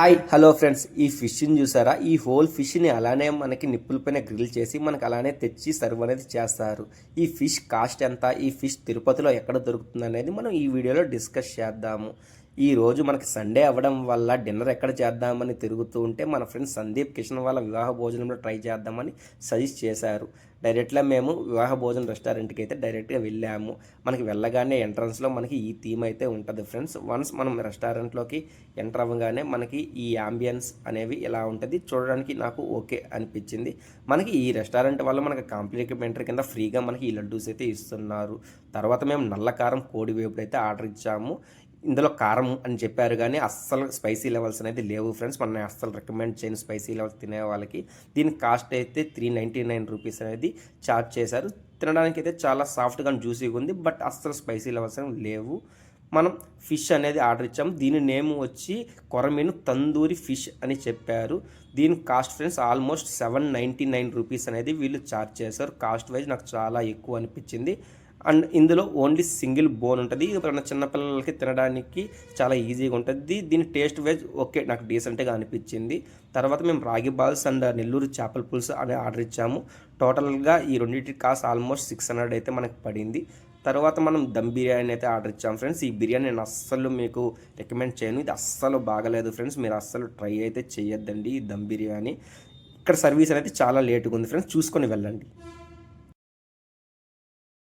Hi hello friends, ఈ ఫిష్ని చూసారా? ఈ హోల్ ఫిష్ని అలానే మనకి నిప్పులపైన గ్రిల్ చేసి మనకు అలానే తెచ్చి సర్వ్ అనేది చేస్తారు. ఈ ఫిష్ కాస్ట్ ఎంత, ఈ ఫిష్ తిరుపతిలో ఎక్కడ దొరుకుతుంది అనేది మనం ఈ వీడియోలో డిస్కస్ చేద్దాము. ఈరోజు మనకి సండే అవ్వడం వల్ల డిన్నర్ ఎక్కడ చేద్దామని తిరుగుతూ ఉంటే మన ఫ్రెండ్స్ సందీప్ కిషన్ వాళ్ళ వివాహ భోజనంలో ట్రై చేద్దామని సజెస్ట్ చేశారు. డైరెక్ట్గా మేము వివాహ భోజనం రెస్టారెంట్కి అయితే డైరెక్ట్గా వెళ్ళాము. మనకి వెళ్ళగానే ఎంట్రన్స్లో మనకి ఈ థీమ్ అయితే ఉంటుంది ఫ్రెండ్స్. వన్స్ మనం రెస్టారెంట్లోకి ఎంటర్ అవ్వగానే మనకి ఈ యాంబియన్స్ అనేవి ఎలా ఉంటుంది చూడడానికి నాకు ఓకే అనిపించింది. మనకి ఈ రెస్టారెంట్ వల్ల మనకి కాంప్లిమెంటరీ కింద ఫ్రీగా మనకి ఈ లడ్డూస్ అయితే ఇస్తున్నారు. తర్వాత మేము నల్ల కారం కోడి వేపుడు అయితే ఆర్డర్ ఇచ్చాము. ఇందులో కారం అని చెప్పారు కానీ అస్సలు స్పైసీ లెవెల్స్ అనేది లేవు ఫ్రెండ్స్. మనం అస్సలు రికమెండ్ చేయని స్పైసీ లెవెల్స్ తినే వాళ్ళకి. దీని కాస్ట్ అయితే 399 రూపీస్ అనేది ఛార్జ్ చేశారు. తినడానికి అయితే చాలా సాఫ్ట్గా జ్యూసీగా ఉంది, బట్ అస్సలు స్పైసీ లెవెల్స్ అనేవి లేవు. మనం ఫిష్ అనేది ఆర్డర్ ఇచ్చాము. దీని నేమ్ వచ్చి కొరమీను తందూరి ఫిష్ అని చెప్పారు. దీని కాస్ట్ ఫ్రెండ్స్ ఆల్మోస్ట్ 799 రూపీస్ అనేది వీళ్ళు ఛార్జ్ చేశారు. కాస్ట్ వైజ్ నాకు చాలా ఎక్కువ అనిపించింది. అండ్ ఇందులో ఓన్లీ సింగిల్ బోన్ ఉంటుంది. మన చిన్నపిల్లలకి తినడానికి చాలా ఈజీగా ఉంటుంది. దీని టేస్ట్ వైజ్ ఓకే, నాకు డీసెంట్గా అనిపించింది. తర్వాత మేము రాగి బాల్స్ అండ్ నెల్లూరు చేపల పులుసు అనే ఆర్డర్ ఇచ్చాము. టోటల్గా ఈ రెండింటి కాస్ట్ ఆల్మోస్ట్ 600 అయితే మనకు పడింది. తర్వాత మనం దమ్ బిర్యానీ అయితే ఆర్డర్ ఇచ్చాము ఫ్రెండ్స్. ఈ బిర్యానీ నేను అస్సలు మీకు రికమెండ్ చేయను. ఇది అస్సలు బాగలేదు ఫ్రెండ్స్. మీరు అస్సలు ట్రై అయితే చేయొద్దండి ఈ దమ్ బిర్యానీ. ఇక్కడ సర్వీస్ అనేది చాలా లేటుగా ఉంది ఫ్రెండ్స్, చూసుకొని వెళ్ళండి.